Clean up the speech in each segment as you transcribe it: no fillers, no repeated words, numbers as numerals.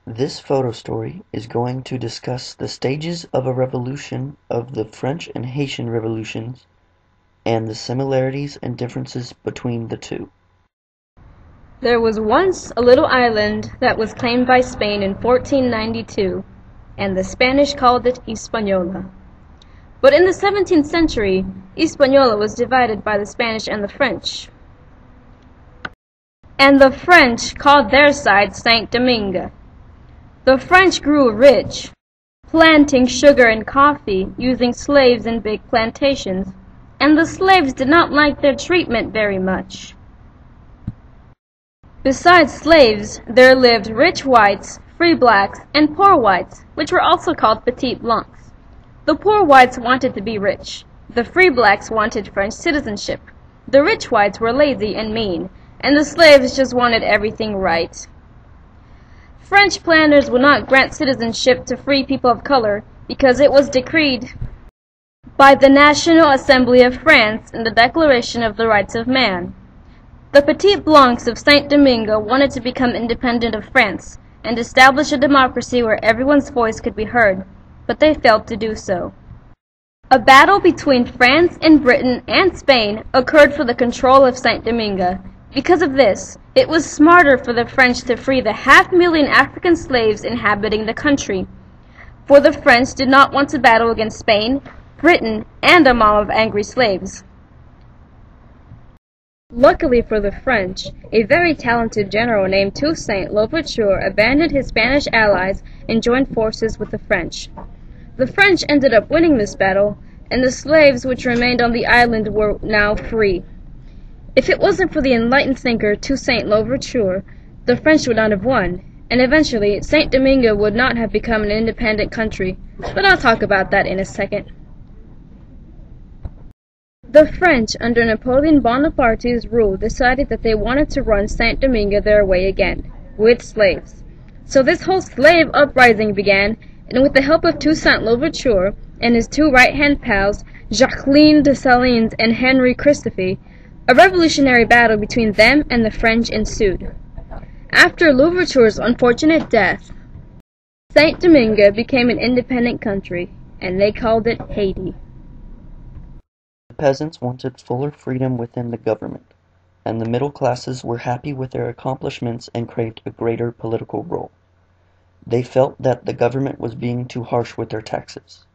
This photo story is going to discuss the stages of a revolution of the French and Haitian revolutions and the similarities and differences between the two. There was once a little island that was claimed by Spain in 1492, and the Spanish called it Hispaniola. But in the 17th century, Hispaniola was divided by the Spanish and the French. And the French called their side Saint Domingue. The French grew rich, planting sugar and coffee, using slaves in big plantations, and the slaves did not like their treatment very much. Besides slaves, there lived rich whites, free blacks, and poor whites, which were also called petit blancs. The poor whites wanted to be rich. The free blacks wanted French citizenship. The rich whites were lazy and mean, and the slaves just wanted everything right. French planters would not grant citizenship to free people of color because it was decreed by the National Assembly of France in the Declaration of the Rights of Man. The Petit Blancs of Saint Domingue wanted to become independent of France and establish a democracy where everyone's voice could be heard, but they failed to do so. A battle between France and Britain and Spain occurred for the control of Saint Domingue. Because of this, it was smarter for the French to free the 500,000 African slaves inhabiting the country, for the French did not want to battle against Spain, Britain, and a mob of angry slaves. Luckily for the French, a very talented general named Toussaint Louverture abandoned his Spanish allies and joined forces with the French. The French ended up winning this battle, and the slaves which remained on the island were now free. If it wasn't for the enlightened thinker Toussaint Louverture, the French would not have won, and eventually Saint Domingue would not have become an independent country, but I'll talk about that in a second. The French, under Napoleon Bonaparte's rule, decided that they wanted to run Saint Domingue their way again, with slaves. So this whole slave uprising began, and with the help of Toussaint Louverture and his two right-hand pals, Jacqueline de Salines and Henry Christophe, a revolutionary battle between them and the French ensued. After Louverture's unfortunate death, Saint Domingue became an independent country, and they called it Haiti. The peasants wanted fuller freedom within the government, and the middle classes were happy with their accomplishments and craved a greater political role. They felt that the government was being too harsh with their taxes.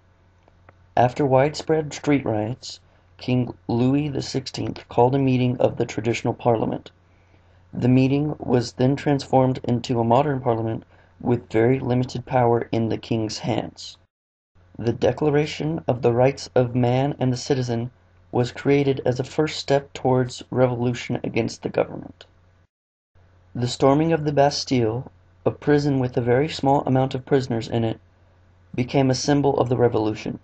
After widespread street riots, King Louis XVI called a meeting of the traditional parliament. The meeting was then transformed into a modern parliament with very limited power in the king's hands. The Declaration of the Rights of Man and the Citizen was created as a first step towards revolution against the government. The storming of the Bastille, a prison with a very small amount of prisoners in it, became a symbol of the revolution.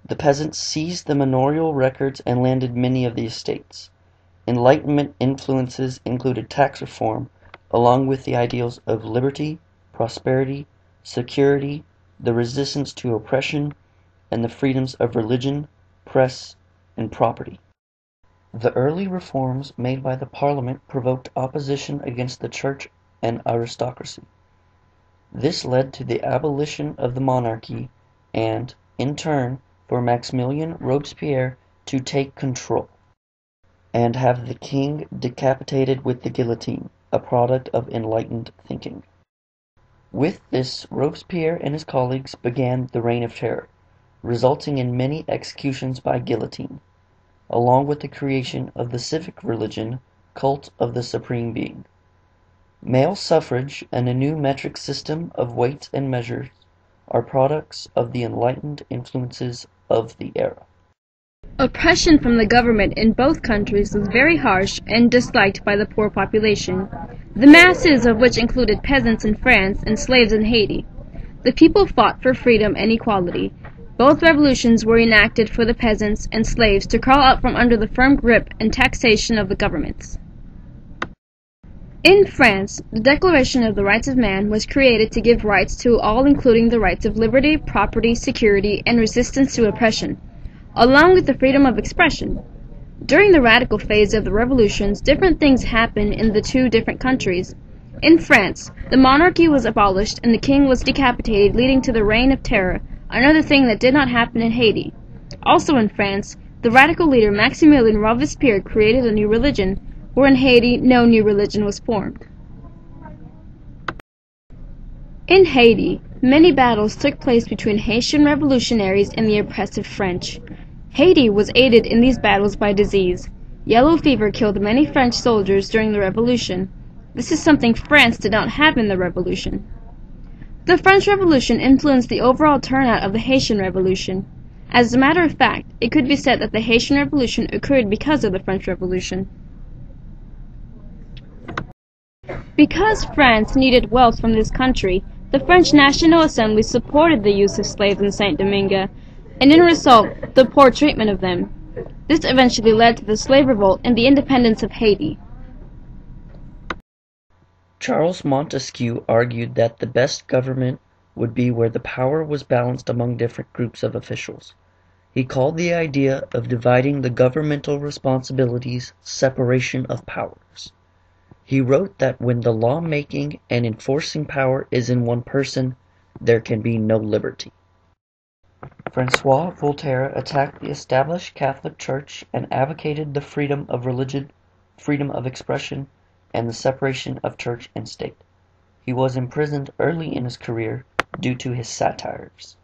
The peasants seized the manorial records and landed many of the estates. Enlightenment influences included tax reform, along with the ideals of liberty, prosperity, security, the resistance to oppression, and the freedoms of religion, press, and property. The early reforms made by the Parliament provoked opposition against the church and aristocracy. This led to the abolition of the monarchy and, in turn, for Maximilien Robespierre to take control and have the king decapitated with the guillotine, a product of enlightened thinking. With this, Robespierre and his colleagues began the Reign of Terror, resulting in many executions by guillotine, along with the creation of the civic religion, cult of the Supreme Being. Male suffrage and a new metric system of weights and measures are products of the enlightened influences of the era. Oppression from the government in both countries was very harsh and disliked by the poor population, the masses of which included peasants in France and slaves in Haiti. The people fought for freedom and equality. Both revolutions were enacted for the peasants and slaves to crawl out from under the firm grip and taxation of the governments. In France, the Declaration of the Rights of Man was created to give rights to all, including the rights of liberty, property, security, and resistance to oppression, along with the freedom of expression. During the radical phase of the revolutions, different things happened in the two different countries. In France, the monarchy was abolished and the king was decapitated, leading to the Reign of Terror, another thing that did not happen in Haiti. Also in France, the radical leader Maximilien Robespierre created a new religion, where in Haiti no new religion was formed. In Haiti, many battles took place between Haitian revolutionaries and the oppressive French. Haiti was aided in these battles by disease. Yellow fever killed many French soldiers during the Revolution. This is something France did not have in the Revolution. The French Revolution influenced the overall turnout of the Haitian Revolution. As a matter of fact, it could be said that the Haitian Revolution occurred because of the French Revolution. Because France needed wealth from this country, the French National Assembly supported the use of slaves in Saint Domingue, and in result, the poor treatment of them. This eventually led to the slave revolt and the independence of Haiti. Charles Montesquieu argued that the best government would be where the power was balanced among different groups of officials. He called the idea of dividing the governmental responsibilities separation of powers. He wrote that when the law-making and enforcing power is in one person, there can be no liberty. Francois Voltaire attacked the established Catholic Church and advocated the freedom of religion, freedom of expression, and the separation of church and state. He was imprisoned early in his career due to his satires.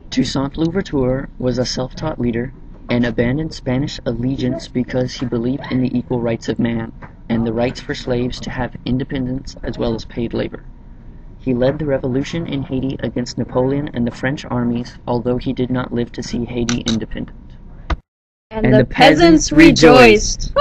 Toussaint Louverture was a self-taught leader and abandoned Spanish allegiance because he believed in the equal rights of man and the rights for slaves to have independence as well as paid labor. He led the revolution in Haiti against Napoleon and the French armies, although he did not live to see Haiti independent. And the peasants rejoiced.